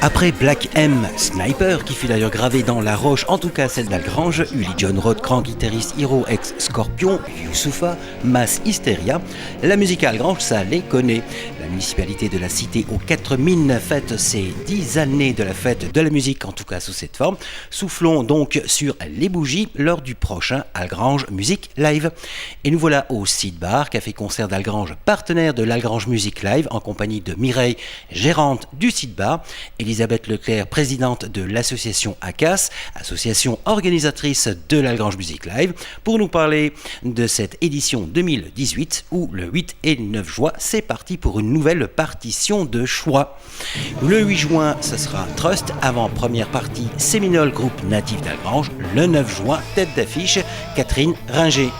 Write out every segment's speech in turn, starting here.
Après Black M, Sniper, qui fut d'ailleurs gravé dans la roche, en tout cas celle d'Algrange, Uli John Roth, grand guitariste Hiro ex Scorpion, Youssoufa, Mass Hysteria, la musique à Algrange, ça les connaît. La municipalité de la cité aux 4000 fête ses 10 années de la fête de la musique, en tout cas sous cette forme. Soufflons donc sur les bougies lors du prochain Algrange Music Live. Et nous voilà au Seed Bar, café-concert d'Algrange, partenaire de l'Algrange Music Live, en compagnie de Mireille, gérante du Seed Bar, Elisabeth Leclerc, présidente de l'association ACAS, association organisatrice de l'Algrange Music Live, pour nous parler de cette édition 2018 où le 8 et le 9 juin, c'est parti pour une nouvelle partition de choix. Le 8 juin, ce sera Trust, avant première partie Séminole, groupe natif d'Algrange. Le 9 juin, tête d'affiche, Catherine Ringer.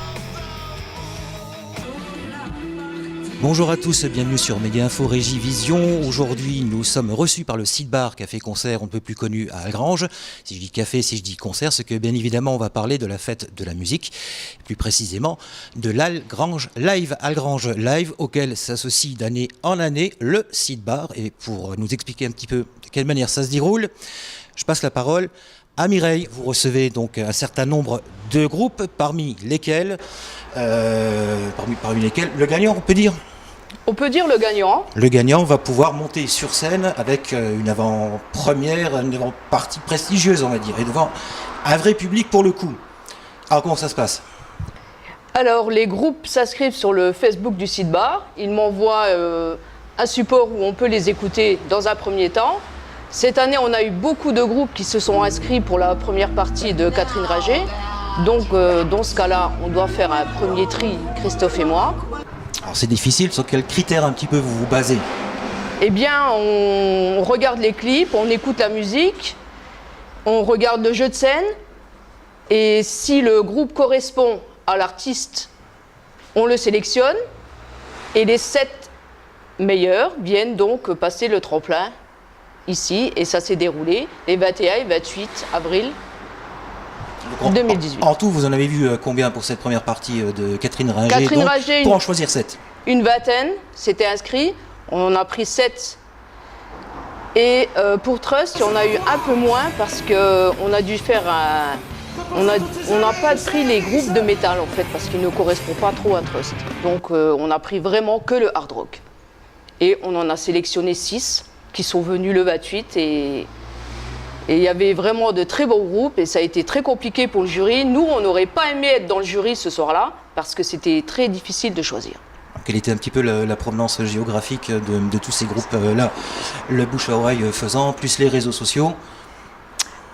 Bonjour à tous, bienvenue sur Média Info Régie Vision. Aujourd'hui, nous sommes reçus par le Seed Bar, café-concert on ne peut plus connu à Algrange. Si je dis café, si je dis concert, c'est que bien évidemment on va parler de la fête de la musique, plus précisément de l'Algrange Live. Algrange Live, auquel s'associe d'année en année le Seed Bar. Et pour nous expliquer un petit peu de quelle manière ça se déroule, je passe la parole à Mireille. Vous recevez donc un certain nombre de groupes, parmi lesquels le gagnant, on peut dire. On peut dire le gagnant. Le gagnant va pouvoir monter sur scène avec une avant-première, une avant-partie prestigieuse, on va dire, et devant un vrai public pour le coup. Alors comment ça se passe ? Alors les groupes s'inscrivent sur le Facebook du Seed Bar. Ils m'envoient un support où on peut les écouter dans un premier temps. Cette année, on a eu beaucoup de groupes qui se sont inscrits pour la première partie de Catherine Ringer. Donc, dans ce cas-là, on doit faire un premier tri, Christophe et moi. Alors, c'est difficile. Sur quels critères un petit peu vous vous basez ? Eh bien, on regarde les clips, on écoute la musique, on regarde le jeu de scène. Et si le groupe correspond à l'artiste, on le sélectionne. Et les 7 meilleurs viennent donc passer le tremplin ici. Et ça s'est déroulé les 21 et 28 avril. 2018. En tout, vous en avez vu combien pour cette première partie de Catherine Ringer, Catherine donc, Ringer, pour en choisir 7? Une vingtaine s'étaient inscrits. On en a pris 7. Et pour Trust, on a eu un peu moins parce qu'on a dû faire un... On n'a pas pris les groupes de métal en fait parce qu'ils ne correspondent pas trop à Trust. Donc on a pris vraiment que le hard rock. Et on en a sélectionné 6 qui sont venus le 28 et il y avait vraiment de très beaux groupes et ça a été très compliqué pour le jury. Nous, on n'aurait pas aimé être dans le jury ce soir-là parce que c'était très difficile de choisir. Quelle était un petit peu la provenance géographique de tous ces groupes-là, le bouche à oreille faisant, plus les réseaux sociaux?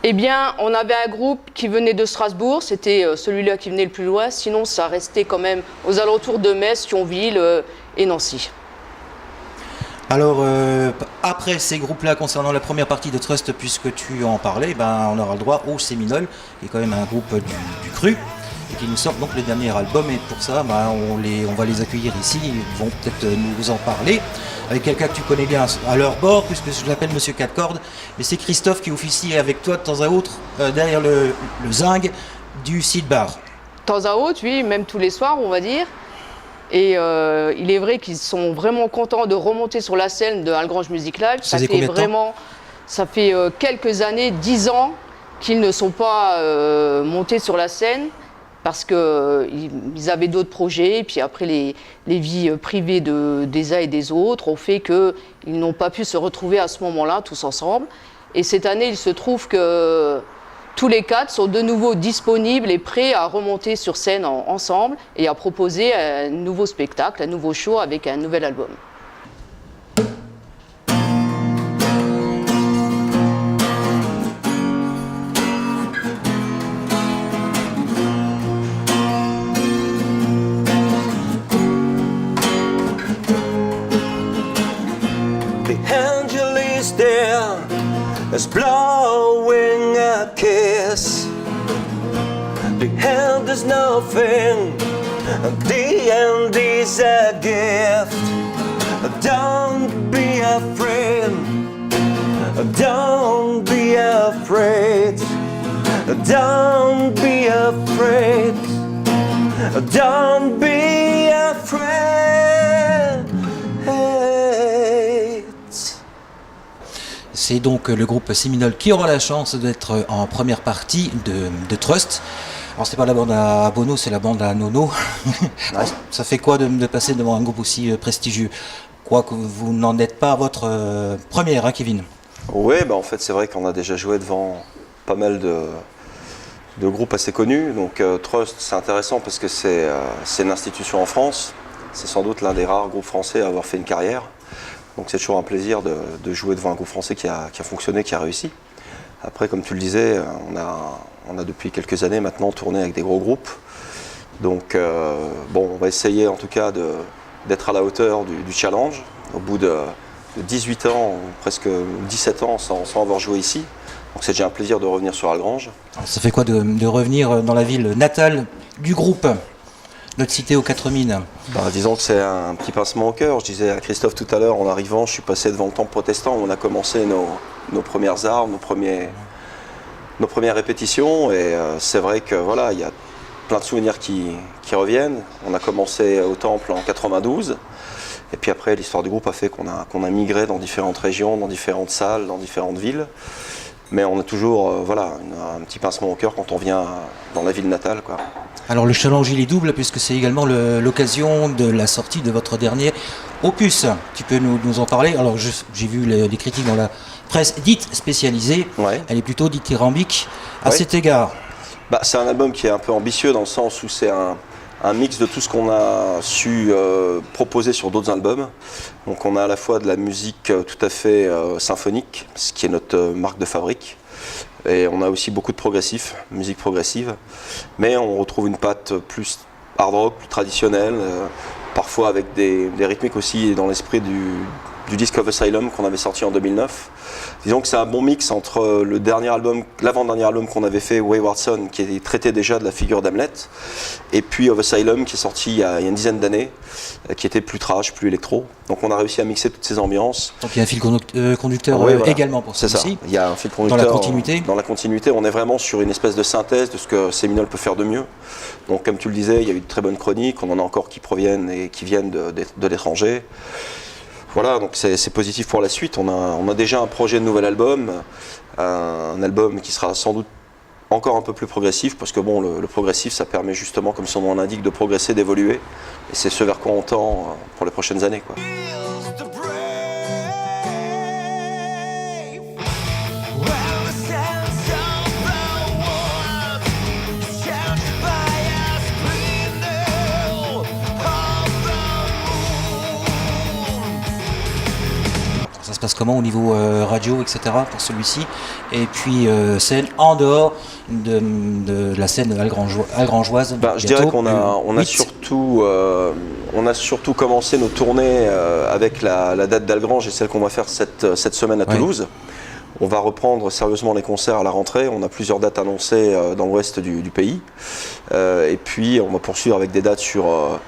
Eh bien, on avait un groupe qui venait de Strasbourg, c'était celui-là qui venait le plus loin. Sinon, ça restait quand même aux alentours de Metz, Thionville et Nancy. Alors, après ces groupes-là, concernant la première partie de Trust, puisque tu en parlais, on aura le droit au Séminole, qui est quand même un groupe du cru, et qui nous sort donc le dernier album. Et pour ça, on va les accueillir ici. Ils vont peut-être nous en parler avec quelqu'un que tu connais bien à leur bord, puisque je l'appelle Monsieur Quatre Cordes. Mais c'est Christophe qui officie avec toi de temps à autre derrière le zinc du Seed Bar. De temps à autre, oui, même tous les soirs, on va dire. Et il est vrai qu'ils sont vraiment contents de remonter sur la scène de Algrange Music Live. Ça fait quelques années, 10 ans, qu'ils ne sont pas montés sur la scène parce qu'ils avaient d'autres projets. Et puis après, les vies privées des uns et des autres ont fait qu'ils n'ont pas pu se retrouver à ce moment-là tous ensemble. Et cette année, il se trouve que tous les 4 sont de nouveau disponibles et prêts à remonter sur scène ensemble et à proposer un nouveau spectacle, un nouveau show avec un nouvel album. The angel is there, is blowing a kiss. The end is nothing, the end is a gift. Don't be afraid, don't be afraid, don't be afraid, don't be afraid. C'est donc le groupe Séminole qui aura la chance d'être en première partie de Trust. Alors c'est pas la bande à Bono, c'est la bande à Nono. Ouais. Ça fait quoi de passer devant un groupe aussi prestigieux? Quoique vous n'en êtes pas à votre première, hein, Kevin? Oui, en fait c'est vrai qu'on a déjà joué devant pas mal de groupes assez connus. Donc Trust, c'est intéressant parce que c'est une institution en France. C'est sans doute l'un des rares groupes français à avoir fait une carrière. Donc c'est toujours un plaisir de jouer devant un groupe français qui a fonctionné, qui a réussi. Après, comme tu le disais, on a depuis quelques années maintenant tourné avec des gros groupes. Donc on va essayer en tout cas d'être à la hauteur du challenge. Au bout de 18 ans, presque 17 ans sans avoir joué ici. Donc c'est déjà un plaisir de revenir sur Algrange. Alors, ça fait quoi de revenir dans la ville natale du groupe, notre cité aux 4 mines? Disons que c'est un petit pincement au cœur. Je disais à Christophe tout à l'heure, en arrivant, je suis passé devant le temple protestant où on a commencé nos premières armes, nos premières répétitions. Et c'est vrai que voilà, il y a plein de souvenirs qui reviennent. On a commencé au temple en 92. Et puis après, l'histoire du groupe a fait qu'on a migré dans différentes régions, dans différentes salles, dans différentes villes. Mais on a toujours un petit pincement au cœur quand on vient dans la ville natale, quoi. Alors le challenge il est double puisque c'est également l'occasion de la sortie de votre dernier opus. Tu peux nous en parler? Alors j'ai vu les critiques dans la presse dite spécialisée. Ouais. Elle est plutôt dithyrambique à cet égard. C'est un album qui est un peu ambitieux dans le sens où c'est un mix de tout ce qu'on a su proposer sur d'autres albums. Donc on a à la fois de la musique tout à fait symphonique, ce qui est notre marque de fabrique. Et on a aussi beaucoup de progressif, musique progressive. Mais on retrouve une patte plus hard rock, plus traditionnelle, parfois avec des rythmiques aussi dans l'esprit du disque of Asylum qu'on avait sorti en 2009. Disons que c'est un bon mix entre l'avant-dernier album qu'on avait fait, Wayward Son, qui traitait déjà de la figure d'Hamlet, et puis of Asylum qui est sorti il y a une dizaine d'années, qui était plus trash, plus électro. Donc on a réussi à mixer toutes ces ambiances. Donc il y a un fil conducteur également pour ça. C'est ça, il y a un fil conducteur dans la continuité. Dans la continuité, on est vraiment sur une espèce de synthèse de ce que Séminole peut faire de mieux. Donc comme tu le disais, il y a eu de très bonnes chroniques, on en a encore qui proviennent et qui viennent de l'étranger. Voilà, donc c'est positif pour la suite. On a déjà un projet de nouvel album, un album qui sera sans doute encore un peu plus progressif, parce que le progressif, ça permet justement, comme son nom l'indique, de progresser, d'évoluer. Et c'est ce vers quoi on tend pour les prochaines années, quoi. Ça se passe comment au niveau radio, etc. pour celui-ci? Et puis scène en dehors de la scène algrangeoise. Je dirais qu'on a surtout commencé nos tournées avec la date d'Algrange et celle qu'on va faire cette semaine à Toulouse. On va reprendre sérieusement les concerts à la rentrée. On a plusieurs dates annoncées dans l'ouest du pays. Et puis on va poursuivre avec des dates sur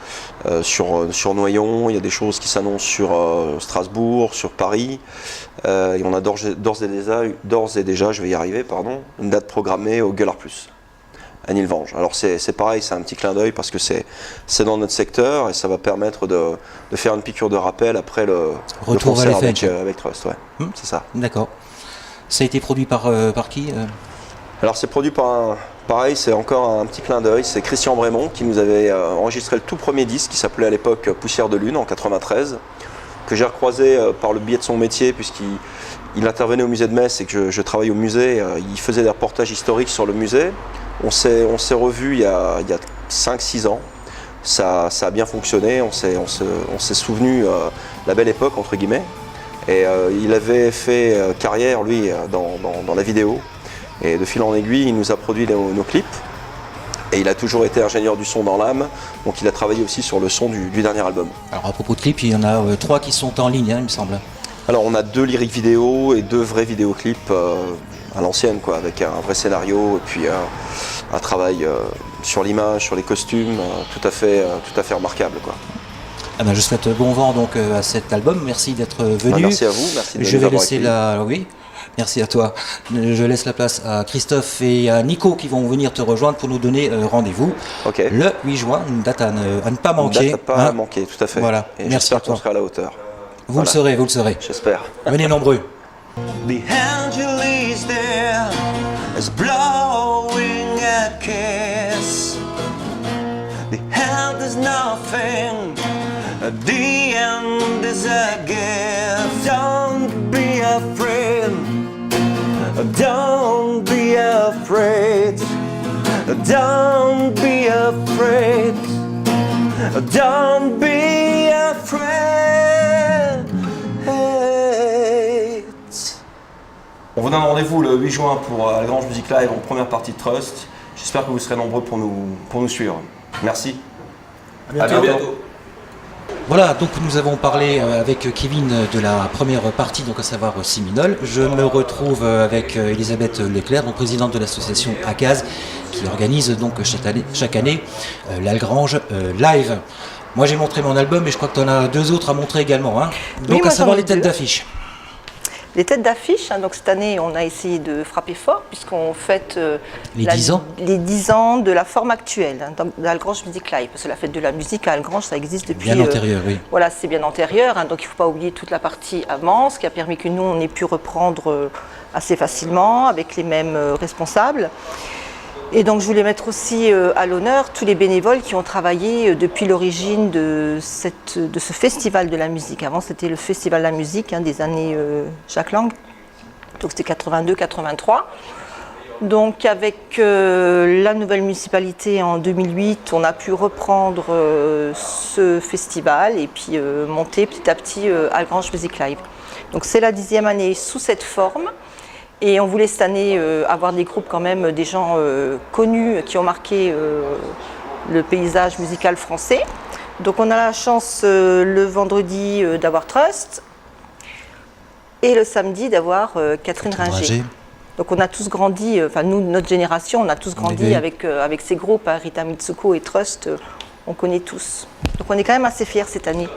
Noyon. Il y a des choses qui s'annoncent sur Strasbourg, sur Paris. Et on a d'ores et déjà, je vais y arriver, une date programmée au Gueulard Plus, à Nilvange. Alors c'est pareil, c'est un petit clin d'œil parce que c'est dans notre secteur et ça va permettre de faire une piqûre de rappel après le concert avec Trust. Ouais. C'est ça. D'accord. Ça a été produit par qui Alors c'est produit par pareil, c'est encore un petit clin d'œil, c'est Christian Brémond qui nous avait enregistré le tout premier disque qui s'appelait à l'époque Poussière de Lune en 93, que j'ai recroisé par le biais de son métier puisqu'il intervenait au musée de Metz et que je travaille au musée, il faisait des reportages historiques sur le musée. On s'est revus il y a 5-6 ans, ça a bien fonctionné, on s'est souvenu la belle époque entre guillemets. Et il avait fait carrière, lui, dans la vidéo. Et de fil en aiguille, il nous a produit nos clips. Et il a toujours été ingénieur du son dans l'âme. Donc il a travaillé aussi sur le son du dernier album. Alors à propos de clips, il y en a 3 qui sont en ligne, il me semble. Alors on a 2 lyriques vidéo et 2 vrais vidéoclips à l'ancienne, quoi, avec un vrai scénario et puis un travail sur l'image, sur les costumes, tout à fait remarquable, quoi. Je souhaite bon vent donc à cet album. Merci d'être venu. Merci à vous. Merci de Je vais laisser Oui, merci à toi. Je laisse la place à Christophe et à Nico qui vont venir te rejoindre pour nous donner rendez-vous le 8 juin, une date à ne pas manquer. Une date à pas manquer, tout à fait. Voilà. Et j'espère qu'on sera à la hauteur. Vous le serez. J'espère. Venez nombreux. The angel is there, is blowing a kiss. The end is nothing, the end is a gift. Don't be afraid, don't be afraid, don't be afraid, don't be afraid. On vous donne rendez-vous le 8 juin pour la Grange Music Live en première partie de Trust. J'espère que vous serez nombreux pour nous suivre. Merci. À bientôt. Voilà, donc nous avons parlé avec Kevin de la première partie, donc à savoir Siminol. Je me retrouve avec Elisabeth Leclerc, donc présidente de l'association ACAZ, qui organise donc chaque année l'Algrange Live. Moi j'ai montré mon album et je crois que tu en as 2 autres à montrer également. Hein. Donc oui, à savoir les têtes d'affiche. Les têtes d'affiche, hein, donc cette année on a essayé de frapper fort puisqu'on fête les 10 ans de la forme actuelle hein, de l'Algrange Music Live. Parce que la fête de la musique à Algrange, ça existe depuis... Bien antérieur, oui. Voilà, c'est bien antérieur, hein, donc il ne faut pas oublier toute la partie avant, ce qui a permis que nous on ait pu reprendre assez facilement avec les mêmes responsables. Et donc je voulais mettre aussi à l'honneur tous les bénévoles qui ont travaillé depuis l'origine de ce festival de la musique. Avant c'était le festival de la musique hein, des années Jacques Lang, donc c'était 82-83. Donc avec la nouvelle municipalité en 2008, on a pu reprendre ce festival et puis monter petit à petit Algrange Music Live. Donc c'est la 10e année sous cette forme. Et on voulait cette année avoir des groupes quand même, des gens connus qui ont marqué le paysage musical français. Donc on a la chance le vendredi d'avoir Trust et le samedi d'avoir Catherine Ringer. Donc on a tous grandi, enfin nous, notre génération, on a tous grandi avec ces groupes, hein, Rita Mitsuko et Trust, on connaît tous. Donc on est quand même assez fiers cette année.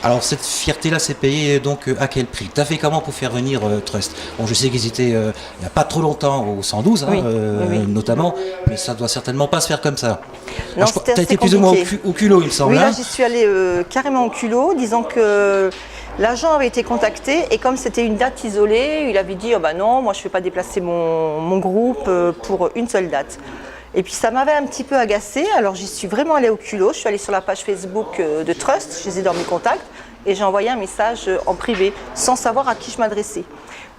Alors cette fierté-là, c'est payé donc à quel prix? Tu as fait comment pour faire venir Trust? Bon, je sais qu'ils étaient il n'y a pas trop longtemps au 112, oui, notamment, mais ça doit certainement pas se faire comme ça. Non, tu as été plus ou moins au culot, il me semble. Oui, là hein, j'y suis allée carrément au culot, disant que l'agent avait été contacté et comme c'était une date isolée, il avait dit oh bah non, moi je ne vais pas déplacer mon groupe pour une seule date. Et puis ça m'avait un petit peu agacée, alors j'y suis vraiment allée au culot, je suis allée sur la page Facebook de Trust, je les ai dans mes contacts, et j'ai envoyé un message en privé, sans savoir à qui je m'adressais.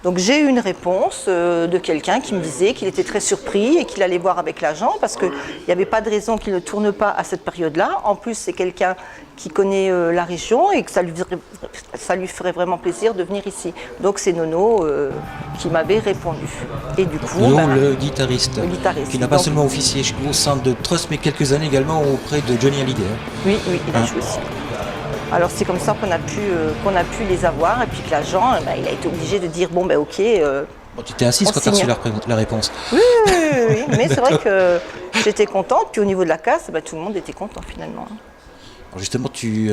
Donc j'ai eu une réponse de quelqu'un qui me disait qu'il était très surpris et qu'il allait voir avec l'agent, parce qu'il n'y avait pas de raison qu'il ne tourne pas à cette période-là. En plus, c'est quelqu'un qui connaît la région et que ça lui ferait vraiment plaisir de venir ici. Donc c'est Nono qui m'avait répondu. Et du coup, Nono, le guitariste, qui n'a pas donc, seulement officié au sein de Trust, mais quelques années également auprès de Johnny Hallyday. Oui, il a joué aussi. Alors c'est comme ça qu'on a pu les avoir et puis que l'agent, il a été obligé de dire bon ben ok. Bon, tu t'es assise quand tu as reçu la réponse. Oui, mais c'est vrai que j'étais contente, puis au niveau de la casse, tout le monde était content finalement. Alors justement, tu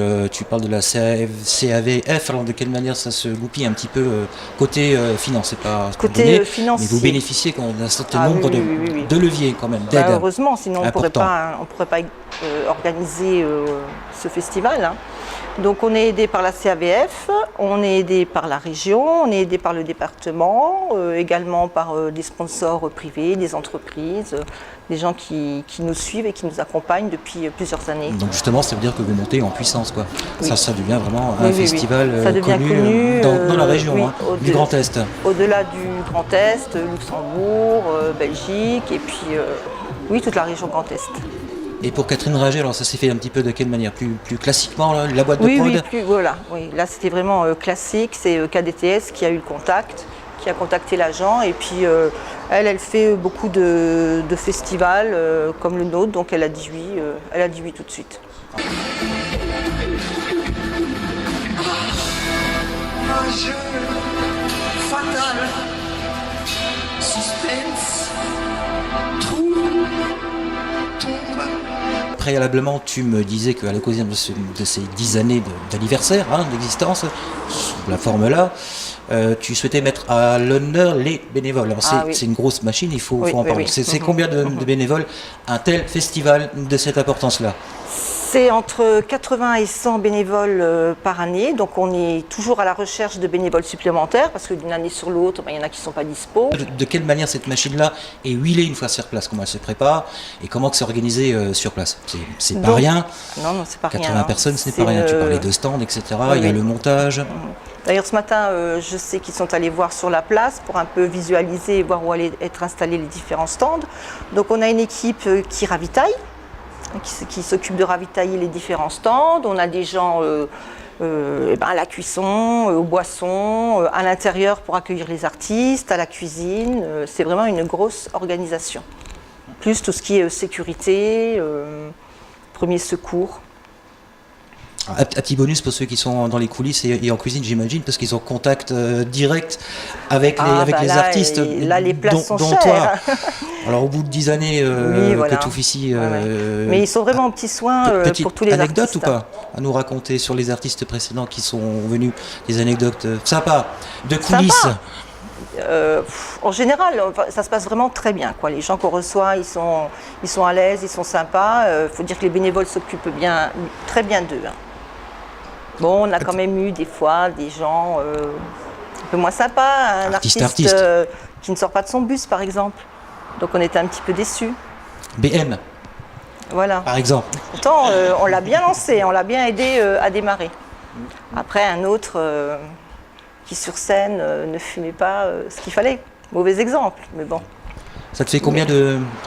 parles de la CAVF, alors de quelle manière ça se goupille un petit peu côté finance, c'est pas côté financier. Mais vous bénéficiez d'un certain nombre de leviers quand même, d'aide. Heureusement, sinon on ne pourrait pas organiser ce festival. Hein. Donc on est aidé par la CAVF, on est aidé par la région, on est aidé par le département, également par des sponsors privés, des entreprises, des gens qui nous suivent et qui nous accompagnent depuis plusieurs années. Donc justement, ça veut dire que vous montez en puissance, quoi. Oui. Ça devient vraiment un festival Ça devient connu dans la région, du Grand Est. Au-delà du Grand Est, Luxembourg, Belgique et puis toute la région Grand Est. Et pour Catherine Ringer, alors ça s'est fait un petit peu de quelle manière? Plus classiquement, là, la boîte de prod? Oui, là c'était vraiment classique, c'est KDTS qui a eu le contact, qui a contacté l'agent et puis elle fait beaucoup de festivals comme le nôtre, donc elle a dit oui tout de suite. Jeu fatal, suspense, trouble, tombe. préalablement, tu me disais qu'à l'occasion de ces 10 années d'anniversaire d'existence, sous la forme-là, tu souhaitais mettre à l'honneur les bénévoles. Alors, c'est une grosse machine, il faut en parler. C'est combien de bénévoles un tel festival de cette importance-là? C'est entre 80 et 100 bénévoles par année, donc on est toujours à la recherche de bénévoles supplémentaires, parce que d'une année sur l'autre, il y en a qui ne sont pas dispo. De quelle manière cette machine-là est huilée une fois sur place? Comment elle se prépare et comment c'est organisé sur place? C'est pas rien. Non, c'est pas 80 rien. 80 personnes, ce n'est pas rien. Tu parlais de stands, etc. Il y a le montage. D'ailleurs, ce matin, je sais qu'ils sont allés voir sur la place pour un peu visualiser et voir où allaient être installés les différents stands. Donc on a une équipe qui ravitaille, qui s'occupe de ravitailler les différents stands. On a des gens à la cuisson, aux boissons, à l'intérieur pour accueillir les artistes, à la cuisine. C'est vraiment une grosse organisation. Plus tout ce qui est sécurité, premier secours. Un petit bonus pour ceux qui sont dans les coulisses et en cuisine, j'imagine, parce qu'ils ont contact direct avec les artistes, là, les places sont dont chères. Toi. Alors au bout de 10 années que tu officies... Mais ils sont vraiment en petits soins pour tous les artistes. Anecdote ou pas à nous raconter sur les artistes précédents qui sont venus, des anecdotes sympas, de coulisses? En général, ça se passe vraiment très bien, quoi. Les gens qu'on reçoit, ils sont à l'aise, ils sont sympas. Il faut dire que les bénévoles s'occupent très bien d'eux. Bon, on a quand même eu des fois des gens un peu moins sympas. Un artiste. Qui ne sort pas de son bus, par exemple. Donc on était un petit peu déçus. BM. Voilà. Par exemple. Pourtant, on l'a bien lancé, on l'a bien aidé à démarrer. Après, un autre qui sur scène ne fumait pas ce qu'il fallait. Mauvais exemple, mais bon. Ça te fait combien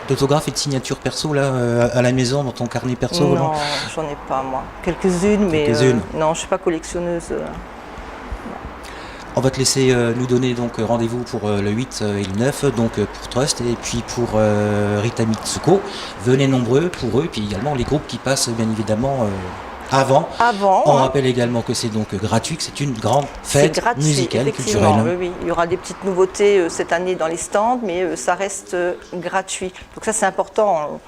d'autographes et de signatures perso là, à la maison, dans ton carnet perso? Non, j'en ai pas moi. Quelques-unes, mais non, je ne suis pas collectionneuse. On va te laisser nous donner donc rendez-vous pour le 8 et le 9, donc pour Trust et puis pour Rita Mitsuko. Venez nombreux pour eux, et puis également les groupes qui passent bien évidemment avant. On rappelle également que c'est donc gratuit, que c'est une grande fête musicale, culturelle. Oui. Il y aura des petites nouveautés cette année dans les stands, mais ça reste gratuit. Donc ça c'est important.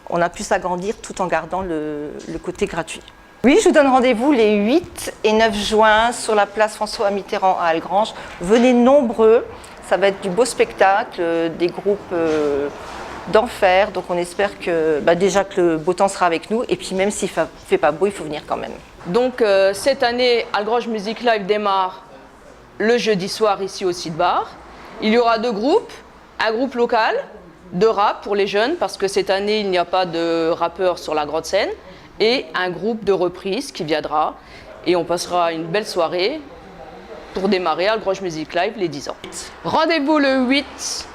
On a pu s'agrandir tout en gardant le côté gratuit. Oui, je vous donne rendez-vous les 8 et 9 juin sur la place François Mitterrand à Algrange. Venez nombreux, ça va être du beau spectacle, des groupes d'enfer. Donc on espère que déjà que le beau temps sera avec nous. Et puis même s'il ne fait pas beau, il faut venir quand même. Donc cette année, Algrange Music Live démarre le jeudi soir ici au Site Bar. Il y aura 2 groupes, un groupe local de rap pour les jeunes, parce que cette année, il n'y a pas de rappeurs sur la grande scène. Et un groupe de reprise qui viendra. Et on passera une belle soirée pour démarrer Algrange Music Live les 10 ans. Rendez-vous le 8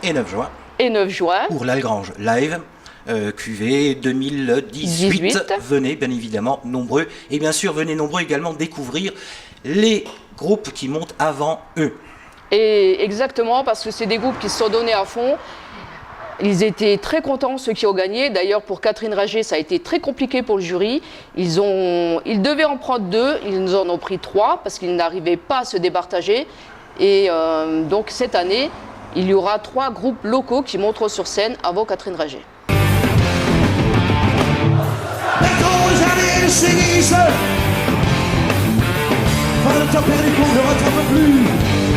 et 9 juin. Pour l'Algrange Live, QV 2018. Venez bien évidemment nombreux. Et bien sûr, venez nombreux également découvrir les groupes qui montent avant eux. Et exactement, parce que c'est des groupes qui se sont donnés à fond. Ils étaient très contents, ceux qui ont gagné. D'ailleurs, pour Catherine Rager, ça a été très compliqué pour le jury. Ils devaient en prendre 2, ils nous en ont pris 3 parce qu'ils n'arrivaient pas à se départager. Et donc, cette année, il y aura 3 groupes locaux qui monteront sur scène avant Catherine Rager. Les années finissent. Pas le temps perdu qu'on ne rattrape plus.